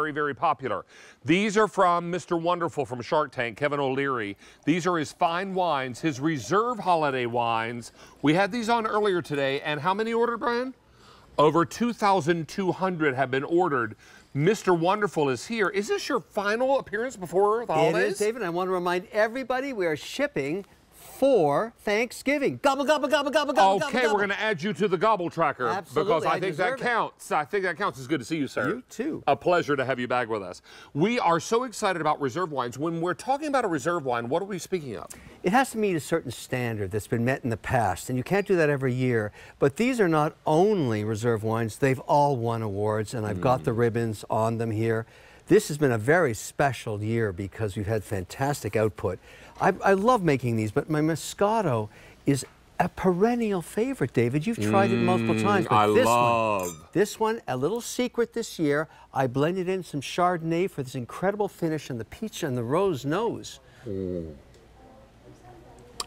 very, very popular. These are from Mr. Wonderful from Shark Tank, Kevin O'Leary. These are his fine wines, his reserve holiday wines. We had these on earlier today, and how many ordered, Brian? Over 2,200 have been ordered. Mr. Wonderful is here. Is this your final appearance before the holidays? It is, David. I want to remind everybody we are shipping for Thanksgiving. Gobble, gobble, gobble, gobble, gobble, Okay, gobble. we're going to add you to the gobble tracker. Absolutely, because I think that counts. I think that counts. It's good to see you, sir. You too. A pleasure to have you back with us. We are so excited about reserve wines. When we're talking about a reserve wine, what are we speaking of? It has to meet a certain standard that's been met in the past, and you can't do that every year. But these are not only reserve wines, they've all won awards, and I've got the ribbons on them here. This has been a very special year because we've had fantastic output. I love making these, but my Moscato is a perennial favorite, David. You've tried it multiple times, but this one, a little secret this year, I blended in some Chardonnay for this incredible finish and the peach and the rose nose.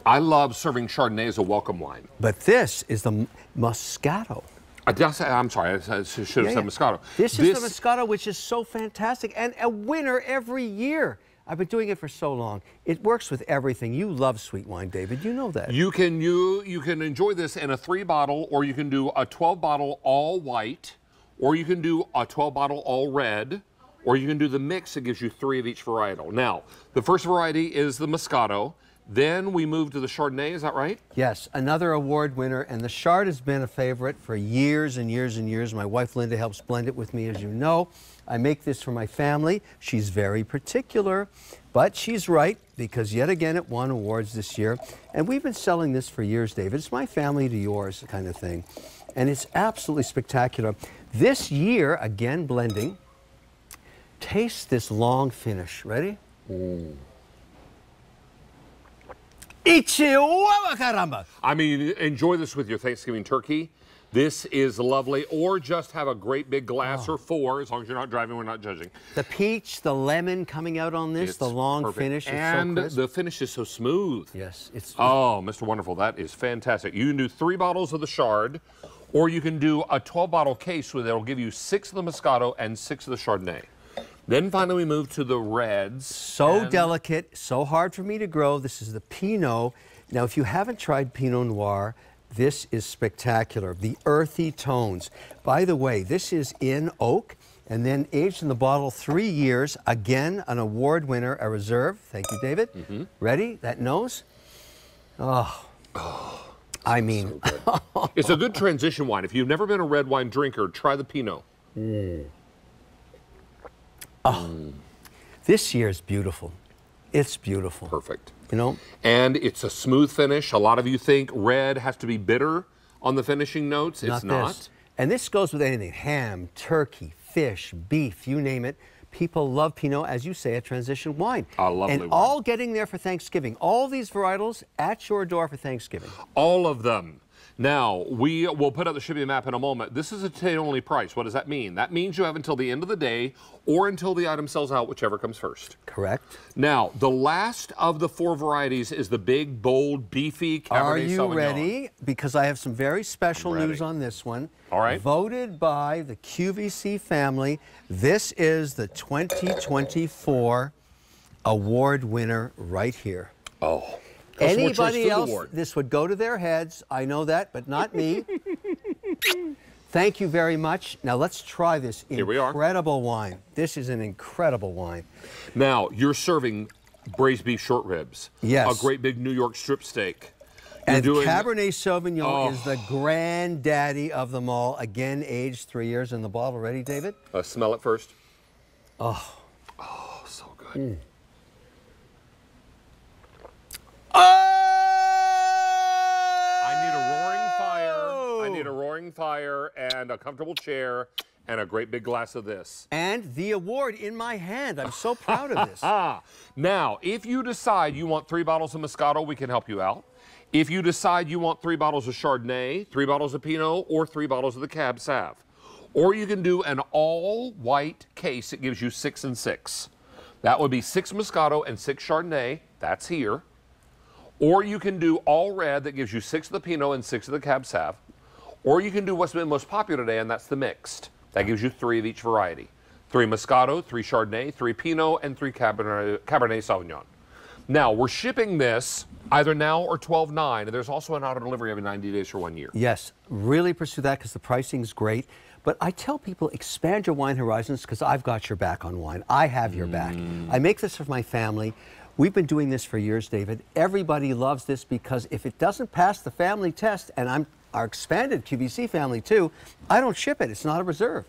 I love serving Chardonnay as a welcome wine. But this is the Moscato. I'm sorry, I should have said Moscato. This is the Moscato, which is so fantastic and a winner every year. I've been doing it for so long. It works with everything. You love sweet wine, David. You know that. You can enjoy this in a 3-bottle, or you can do a 12-bottle all white, or you can do a 12-bottle all red, or you can do the mix that gives you 3 of each varietal. Now, the first variety is the Moscato. Then we move to the Chardonnay, is that right? Yes, another award winner, and the Chard has been a favorite for years and years and years. My wife Linda helps blend it with me, as you know. I make this for my family. She's very particular, but she's right, because yet again it won awards this year. And we've been selling this for years, David. It's my family to yours kind of thing. And it's absolutely spectacular. This year, again blending, taste this long finish. Ready? I mean, enjoy this with your Thanksgiving turkey. This is lovely. Or just have a great big glass or 4, as long as you're not driving, we're not judging. The peach, the lemon coming out on this, the long finish is and so crisp. the finish is so smooth. Yes. Oh, Mr. Wonderful, that is fantastic. You can do 3 bottles of the Chard, or you can do a 12-bottle case where that'll give you 6 of the Moscato and 6 of the Chardonnay. Then finally we move to the reds. So delicate, so hard for me to grow. This is the Pinot. Now, if you haven't tried Pinot Noir, this is spectacular. The earthy tones. By the way, this is in oak and then aged in the bottle 3 years. Again, an award winner, a reserve. Thank you, David. Ready? That nose? I mean. So it's a good transition wine. If you've never been a red wine drinker, try the Pinot. This year is beautiful. It's beautiful. Perfect. You know? And it's a smooth finish. A lot of you think red has to be bitter on the finishing notes. It's not. This. And this goes with anything. Ham, turkey, fish, beef, you name it. People love Pinot, as you say, a transition wine. A lovely and wine. All getting there for Thanksgiving. All these varietals at your door for Thanksgiving. All of them. Now, we will put up the shipping map in a moment. This is a today-only price. What does that mean? That means you have until the end of the day or until the item sells out, whichever comes first. Correct. Now, the last of the 4 varieties is the big, bold, beefy Cabernet Sauvignon. Are you ready? Because I have some very special news on this one. All right. Voted by the QVC family, this is the 2024 award winner right here. Oh. Anybody else, this would go to their heads. I know that, but not me. Thank you very much. Now let's try this incredible wine. This is an incredible wine. Now, you're serving braised beef short ribs. Yes. A great big New York strip steak. And Cabernet Sauvignon is the granddaddy of them all. Again, aged 3 years in the bottle. Ready, David? Smell it first. Oh, so good. I need a roaring fire and a comfortable chair and a great big glass of this. And the award in my hand. I'm so proud of this. Now, if you decide you want 3 bottles of Moscato, we can help you out. If you decide you want 3 bottles of Chardonnay, 3 bottles of Pinot, or 3 bottles of the Cab Sav. Or you can do an all-white case. It gives you 6 and 6. That would be 6 Moscato and 6 Chardonnay. That's here. Or you can do all red. That gives you 6 of the Pinot and 6 of the Cab Sav. Or you can do what's been most popular today, and that's the mixed. That gives you 3 of each variety. 3 Moscato, 3 Chardonnay, 3 Pinot, and 3 Cabernet Sauvignon. Now, we're shipping this either now or 12/9, and there's also an auto delivery every 90 days for 1 year. Yes, really pursue that because the pricing is great. But I tell people, expand your wine horizons because I've got your back on wine. I have your back. I make this for my family. We've been doing this for years, David. Everybody loves this because if it doesn't pass the family test, and I'm our expanded QVC family too, I don't ship it. It's not a reserve.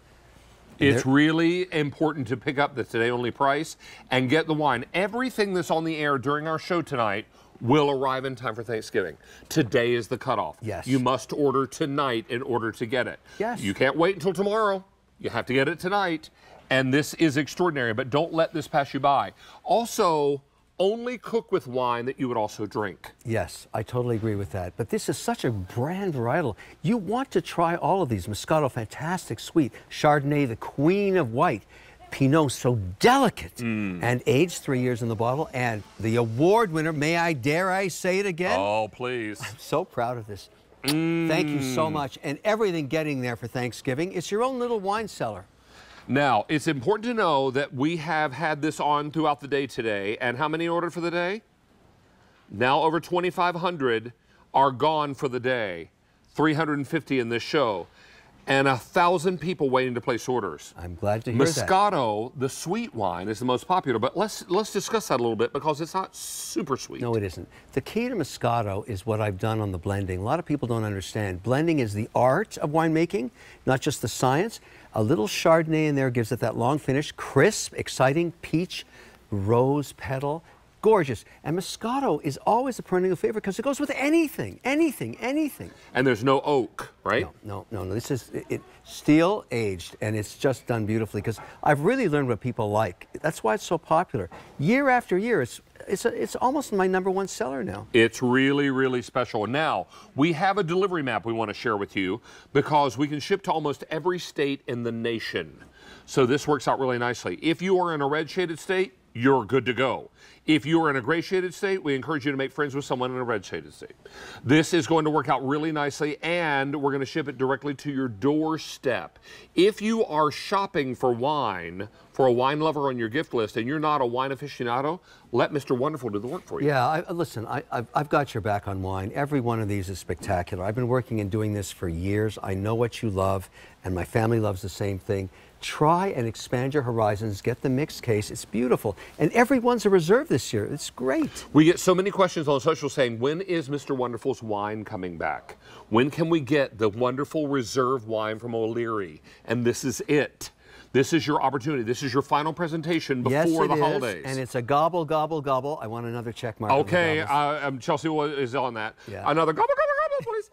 It's really important to pick up the today-only price and get the wine. Everything that's on the air during our show tonight will arrive in time for Thanksgiving. Today is the cutoff. Yes. You must order tonight in order to get it. Yes. You can't wait until tomorrow. You have to get it tonight. And this is extraordinary, but don't let this pass you by. Also, only cook with wine that you would also drink. Yes, I totally agree with that. But this is such a brand varietal. You want to try all of these. Moscato, fantastic, sweet. Chardonnay, the queen of white. Pinot, so delicate. And aged 3 years in the bottle. And the award winner, dare I say it again? Oh, please. I'm so proud of this. Thank you so much. And everything getting there for Thanksgiving. It's your own little wine cellar. Now, it's important to know that we have had this on throughout the day today. And how many ordered for the day? Now over 2,500 are gone for the day. 350 in this show. And 1,000 people waiting to place orders. I'm glad to hear that. Moscato, the sweet wine, is the most popular. But let's discuss that a little bit because it's not super sweet. No, it isn't. The key to Moscato is what I've done on the blending. A lot of people don't understand. Blending is the art of winemaking, not just the science. A little Chardonnay in there gives it that long finish, crisp, exciting peach, rose petal, gorgeous. And Moscato is always a perennial favorite because it goes with anything, anything, anything. And there's no oak, right? No. This is steel aged, and it's just done beautifully because I've really learned what people like. That's why it's so popular. Year after year, it's almost my #1 seller now. It's really, really special. Now, we have a delivery map we want to share with you because we can ship to almost every state in the nation. So this works out really nicely. If you are in a red shaded state, you're good to go. If you are in a gray shaded state, we encourage you to make friends with someone in a red shaded state. This is going to work out really nicely, and we're going to ship it directly to your doorstep. If you are shopping for wine, for a wine lover on your gift list, and you're not a wine aficionado, let Mr. Wonderful do the work for you. Yeah, listen, I've got your back on wine. Every one of these is spectacular. I've been working and doing this for years. I know what you love, and my family loves the same thing. Try and expand your horizons. Get the mixed case. It's beautiful. And everyone's a reserve this year. It's great. We get so many questions on social saying, when is Mr. Wonderful's wine coming back? When can we get the wonderful reserve wine from O'Leary? And this is it. This is your opportunity. This is your final presentation before the holidays. And it's a gobble, gobble, gobble. I want another check mark. Okay, Chelsea is on that. Yeah. Another gobble, gobble, gobble, please.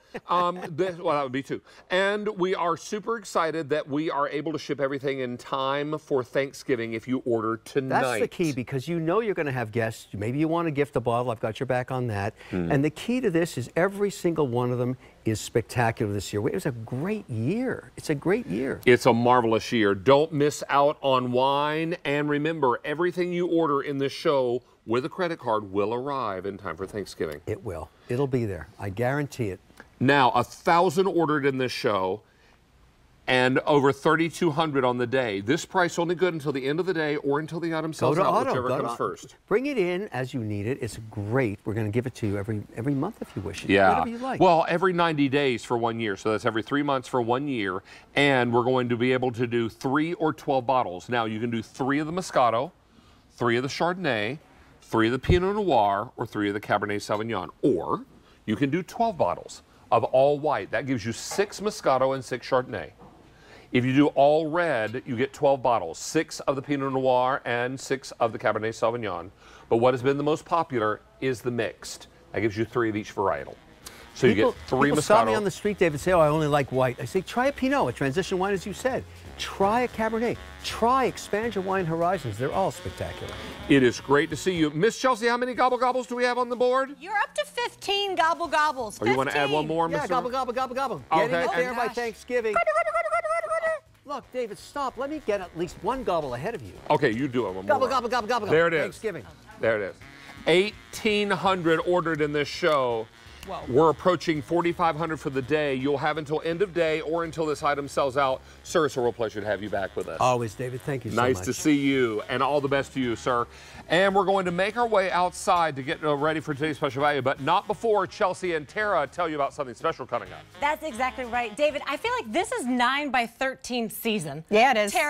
Well, that would be 2. And we are super excited that we are able to ship everything in time for Thanksgiving if you order tonight. That's the key because you know you're going to have guests. Maybe you want to gift a bottle. I've got your back on that. And the key to this is every single one of them is spectacular this year. It was a great year. It's a great year. It's a marvelous year. Don't miss out on wine. And remember, everything you order in this show with a credit card will arrive in time for Thanksgiving. It will. It'll be there. I guarantee it. Now, 1,000 ordered in this show and over 3,200 on the day. This price only good until the end of the day or until the item sells out, whichever comes first. Bring it in as you need it. It's great. We're going to give it to you every month if you wish. Yeah. Whatever you like. Well, every 90 days for 1 year. So that's every 3 months for 1 year. And we're going to be able to do 3 or 12 bottles. Now, you can do 3 of the Moscato, 3 of the Chardonnay, 3 of the Pinot Noir, or 3 of the Cabernet Sauvignon. Or you can do 12 bottles of all white. That gives you 6 Moscato and 6 Chardonnay. If you do all red, you get 12 bottles, 6 of the Pinot Noir and 6 of the Cabernet Sauvignon. But what has been the most popular is the mixed. That gives you 3 of each varietal. So you get 3 people Moscato. Stop me on the street, David, say, oh, I only like white. I say, try a Pinot, a transition wine, as you said. Try a Cabernet. Expand your wine horizons. They're all spectacular. It is great to see you. Miss Chelsea, how many gobble gobbles do we have on the board? You're up to 15 gobble gobbles. 15. Oh, you want to add one more, Yeah, Mr. gobble, gobble, gobble, gobble. Okay. Getting it there by Gosh. Thanksgiving. Look, David, stop. Let me get at least 1 gobble ahead of you. Okay, you do it. One Gobble, more. gobble, gobble, gobble. There it is. Thanksgiving. There it is. 1,800 ordered in this show. Whoa. We're approaching 4,500 for the day. You'll have until end of day or until this item sells out. Sir, it's a real pleasure to have you back with us. Always, David. Thank you so much. Nice to see you, and all the best to you, sir. And we're going to make our way outside to get ready for today's special value, but not before Chelsea and Tara tell you about something special coming up. That's exactly right. David, I feel like this is 9 by 13 season. Yeah, it is. Tara,